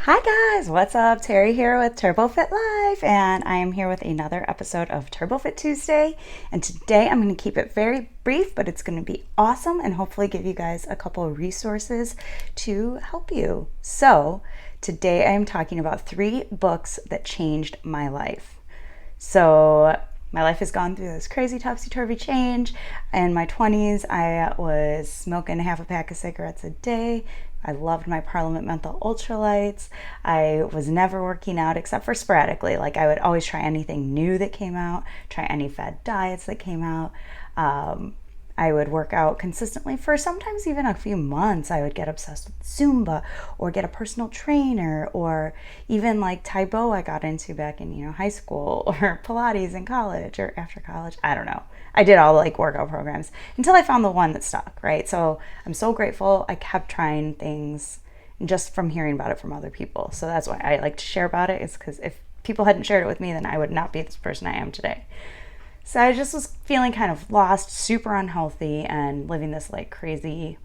Hi guys, what's up? Terry here with TurboFit Life, and I am here with another episode of TurboFit Tuesday. And today I'm going to keep it very brief, but it's going to be awesome and hopefully give you guys a couple of resources to help you. So, today I am talking about 3 books that changed my life. So, my life has gone through this crazy topsy-turvy change. In my 20s, I was smoking half a pack of cigarettes a day. I loved my Parliament menthol ultralights. I was never working out except for sporadically. Like, I would always try anything new that came out, try any fad diets that came out. I would work out consistently for sometimes even a few months. I would get obsessed with Zumba or get a personal trainer, or even like Taekwondo I got into back in high school, or Pilates in college or after college. I don't know. I did all like workout programs until I found the one that stuck, right? So I'm so grateful I kept trying things just from hearing about it from other people. So that's why I like to share about it, is because if people hadn't shared it with me, then I would not be this person I am today. So I just was feeling kind of lost, super unhealthy, and living this like crazy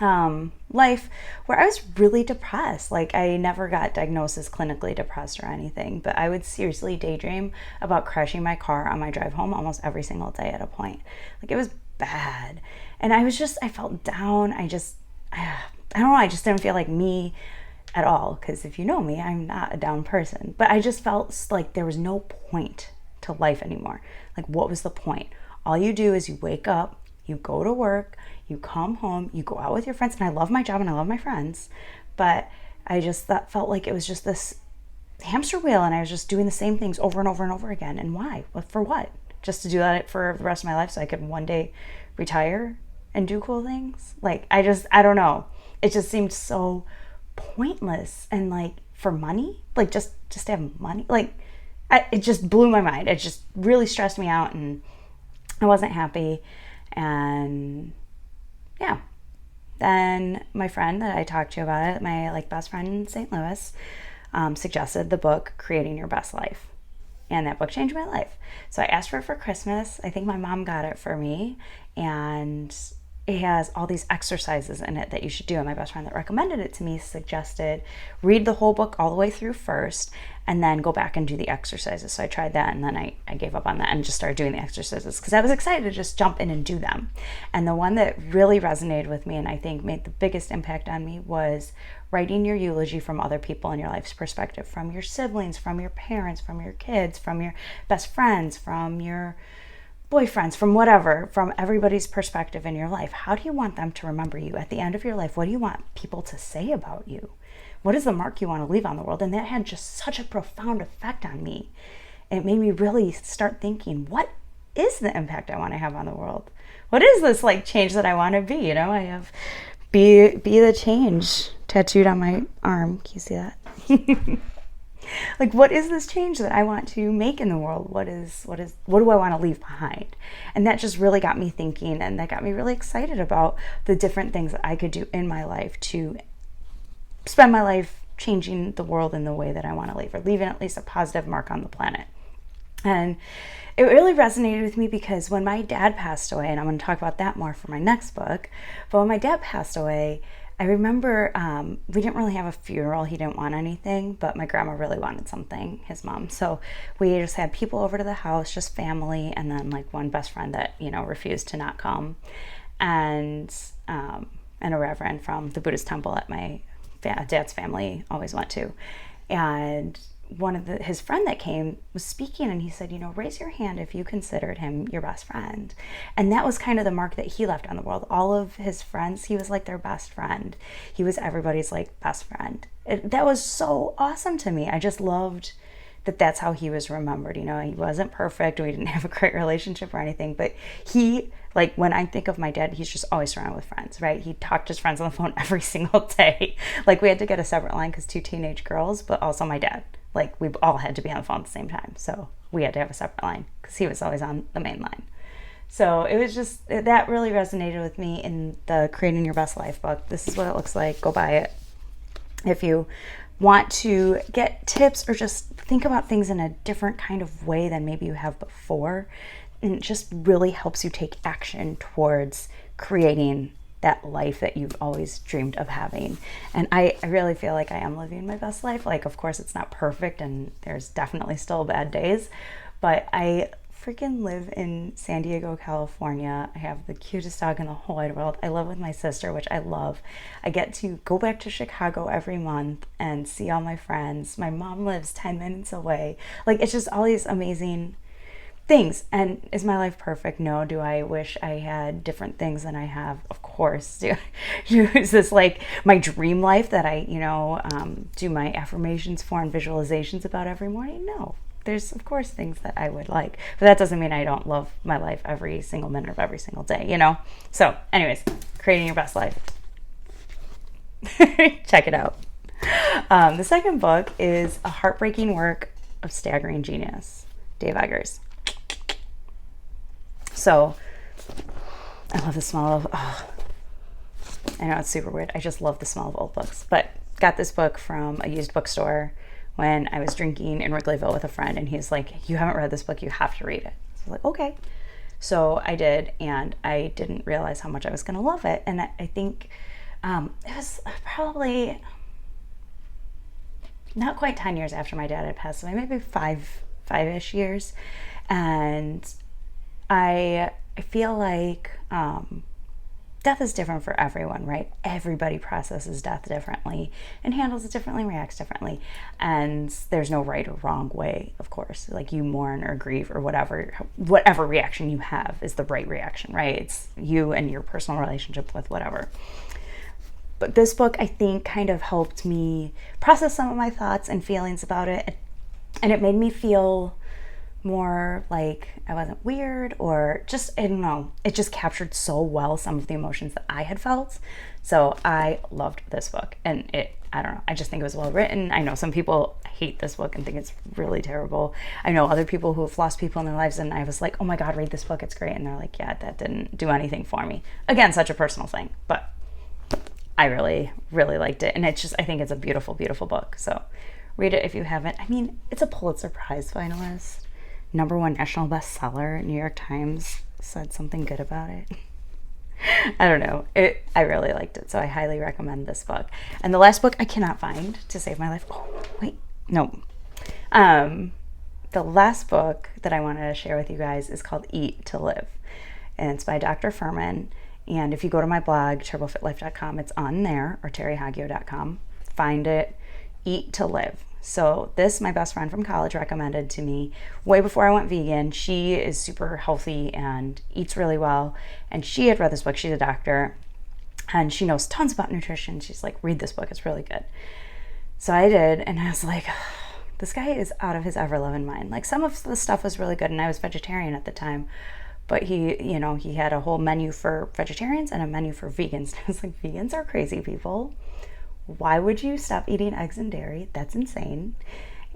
life where I was really depressed. Like, I never got diagnosed as clinically depressed or anything, but I would seriously daydream about crashing my car on my drive home almost every single day at a point. Like, it was bad. And I felt down. I don't know, I just didn't feel like me at all. Because if you know me, I'm not a down person. But I just felt like there was no point to life anymore. Like, what was the point? All you do is you wake up, you go to work, you come home, you go out with your friends. And I love my job and I love my friends, but that felt like it was just this hamster wheel, and I was just doing the same things over and over and over again. And why? For what? Just to do that for the rest of my life so I could one day retire and do cool things? Like, I don't know. It just seemed so pointless. And like, for money, like just to have money, like, it just blew my mind. It just really stressed me out, and I wasn't happy. And yeah, then my friend that I talked to about it, my like best friend in St. Louis, suggested the book Creating Your Best Life, and that book changed my life. So I asked for it for Christmas. I think my mom got it for me, and it has all these exercises in it that you should do. And my best friend that recommended it to me suggested read the whole book all the way through first, and then go back and do the exercises. So I tried that, and then I gave up on that and just started doing the exercises because I was excited to just jump in and do them. And the one that really resonated with me and I think made the biggest impact on me was writing your eulogy from other people in your life's perspective, from your siblings, from your parents, from your kids, from your best friends, from your boyfriends, from whatever, from everybody's perspective in your life. How do you want them to remember you at the end of your life? What do you want people to say about you? What is the mark you want to leave on the world? And that had just such a profound effect on me. It made me really start thinking, what is the impact I want to have on the world? What is this like change that I want to be? I have be the change tattooed on my arm. Can you see that? Like, what is this change that I want to make in the world? What do I want to leave behind? And that just really got me thinking, and that got me really excited about the different things that I could do in my life to spend my life changing the world in the way that I want to leave, or leaving at least a positive mark on the planet. And it really resonated with me because when my dad passed away, and I'm going to talk about that more for my next book, but when my dad passed away, I remember we didn't really have a funeral. He didn't want anything, but my grandma really wanted something, his mom. So we just had people over to the house, just family, and then like one best friend that, refused to not come, and a reverend from the Buddhist temple that my dad's family always went to. And his friend that came was speaking, and he said, raise your hand if you considered him your best friend. And that was kind of the mark that he left on the world. All of his friends, he was like their best friend. He was everybody's like best friend. That was so awesome to me. I just loved that that's how he was remembered. He wasn't perfect. We didn't have a great relationship or anything, but like, when I think of my dad, he's just always surrounded with friends, right? He talked to his friends on the phone every single day. Like, we had to get a separate line because 2 teenage girls, but also my dad. Like, we all had to be on the phone at the same time. So we had to have a separate line because he was always on the main line. So it was just, that really resonated with me in the Creating Your Best Life book. This is what it looks like. Go buy it. If you want to get tips or just think about things in a different kind of way than maybe you have before, and it just really helps you take action towards creating that life that you've always dreamed of having. And I really feel like I am living my best life. Like, of course, it's not perfect and there's definitely still bad days, but I freaking live in San Diego, California. I have the cutest dog in the whole wide world. I live with my sister, which I love. I get to go back to Chicago every month and see all my friends. My mom lives 10 minutes away. Like, it's just all these amazing things. And is my life perfect? No. Do I wish I had different things than I have? Of course. Is this like my dream life that I, do my affirmations for and visualizations about every morning? No. There's, of course, things that I would like, but that doesn't mean I don't love my life every single minute of every single day, So, anyways, creating your best life. Check it out. The second book is A Heartbreaking Work of Staggering Genius, Dave Eggers. So, I love the smell of, I know it's super weird. I just love the smell of old books, but got this book from a used bookstore when I was drinking in Wrigleyville with a friend, and he's like, you haven't read this book, you have to read it. So I was like, okay. So I did, and I didn't realize how much I was going to love it. And I think it was probably not quite 10 years after my dad had passed away, maybe five-ish years. And I feel like death is different for everyone, right? Everybody processes death differently and handles it differently, reacts differently. And there's no right or wrong way, of course. Like, you mourn or grieve or whatever reaction you have is the right reaction, right? It's you and your personal relationship with whatever. But this book, I think, kind of helped me process some of my thoughts and feelings about it. And it made me feel more like I wasn't weird, or just, I don't know, it just captured so well some of the emotions that I had felt. So I loved this book, and I don't know, I just think it was well written. I know some people hate this book and think it's really terrible. I know other people who have lost people in their lives, and I was like, oh my God, read this book, it's great. And they're like, yeah, that didn't do anything for me. Again, such a personal thing, but I really, really liked it. And I think it's a beautiful, beautiful book. So read it if you haven't. I mean, it's a Pulitzer Prize finalist. #1 national bestseller. New York Times said something good about it. I don't know. I really liked it, so I highly recommend this book. And the last book I cannot find to save my life. Oh, wait. No. The last book that I wanted to share with you guys is called Eat to Live. And it's by Dr. Furman. And if you go to my blog, turbofitlife.com, it's on there, or terryhagio.com. Find it. Eat to Live. So this, my best friend from college recommended to me way before I went vegan. She is super healthy and eats really well. And she had read this book. She's a doctor and she knows tons about nutrition. She's like, read this book. It's really good. So I did. And I was like, this guy is out of his ever-loving mind. Like, some of the stuff was really good. And I was vegetarian at the time. But he had a whole menu for vegetarians and a menu for vegans. I was like, vegans are crazy people. Why would you stop eating eggs and dairy? That's insane.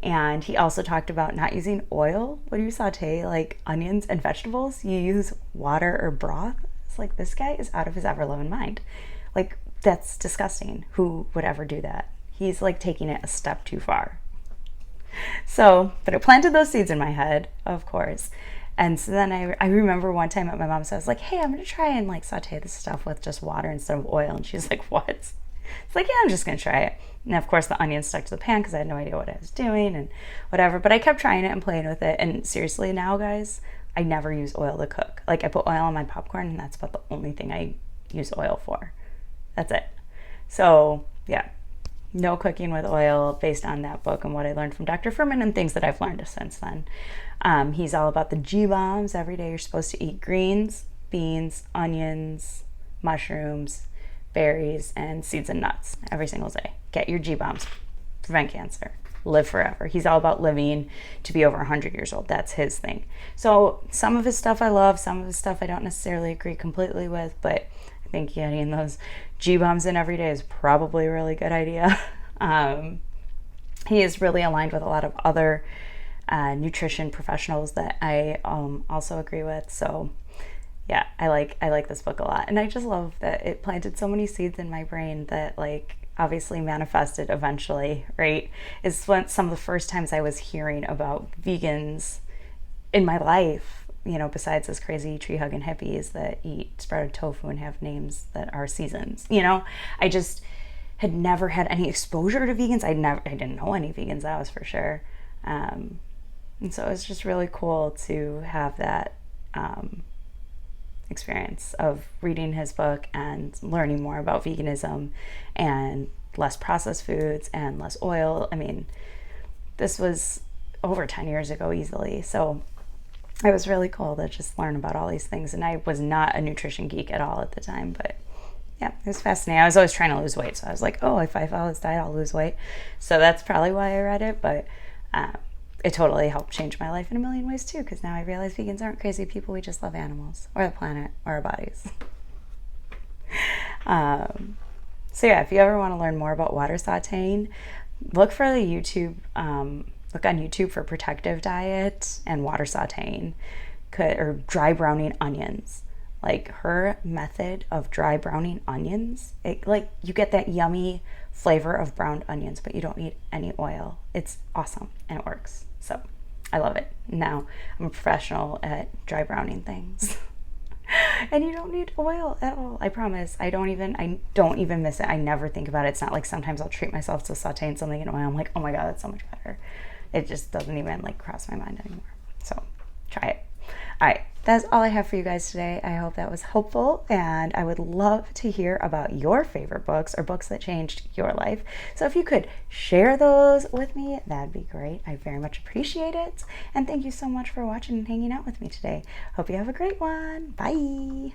And he also talked about not using oil when you saute like onions and vegetables. You use water or broth. It's like, this guy is out of his ever-loving mind. Like, that's disgusting. Who would ever do that? He's like taking it a step too far. So, but it planted those seeds in my head, of course. And so then I remember one time at my mom's house, I was like, hey, I'm going to try and like saute this stuff with just water instead of oil. And she's like, what? It's like, yeah, I'm just going to try it. And of course the onions stuck to the pan because I had no idea what I was doing and whatever. But I kept trying it and playing with it. And seriously now, guys, I never use oil to cook. Like, I put oil on my popcorn and that's about the only thing I use oil for. That's it. So yeah, no cooking with oil based on that book and what I learned from Dr. Furman and things that I've learned since then. He's all about the G-bombs. Every day you're supposed to eat greens, beans, onions, mushrooms, berries, and seeds and nuts every single day. Get your G-bombs. Prevent cancer. Live forever. He's all about living to be over 100 years old. That's his thing. So some of his stuff I love, some of his stuff I don't necessarily agree completely with, but I think getting those G-bombs in every day is probably a really good idea. He is really aligned with a lot of other nutrition professionals that I also agree with. So yeah, I like this book a lot. And I just love that it planted so many seeds in my brain that like obviously manifested eventually, right? It's when some of the first times I was hearing about vegans in my life besides this crazy tree hugging hippies that eat sprouted tofu and have names that are seasons. I just had never had any exposure to vegans. I didn't know any vegans, that was for sure. And so it was just really cool to have that experience of reading his book and learning more about veganism and less processed foods and less oil. I mean, this was over 10 years ago easily. So it was really cool to just learn about all these things. And I was not a nutrition geek at all at the time, but yeah, it was fascinating. I was always trying to lose weight. So I was like, oh, if I follow this diet, I'll lose weight. So that's probably why I read it. But it totally helped change my life in a million ways too, because now I realize vegans aren't crazy people. We just love animals or the planet or our bodies. So yeah, if you ever want to learn more about water sauteing, look for the YouTube, look on YouTube for protective diet and water sauteing, or dry browning onions. Like her method of dry browning onions, you get that yummy flavor of browned onions, but you don't need any oil. It's awesome and it works. So I love it. Now I'm a professional at dry browning things. And you don't need oil at all. I promise. I don't even miss it. I never think about it. It's not like sometimes I'll treat myself to sauteing something in oil. I'm like, oh my God, that's so much better. It just doesn't even cross my mind anymore. So try it. All right, that's all I have for you guys today. I hope that was helpful, and I would love to hear about your favorite books or books that changed your life. So if you could share those with me, that'd be great. I very much appreciate it. And thank you so much for watching and hanging out with me today. Hope you have a great one. Bye.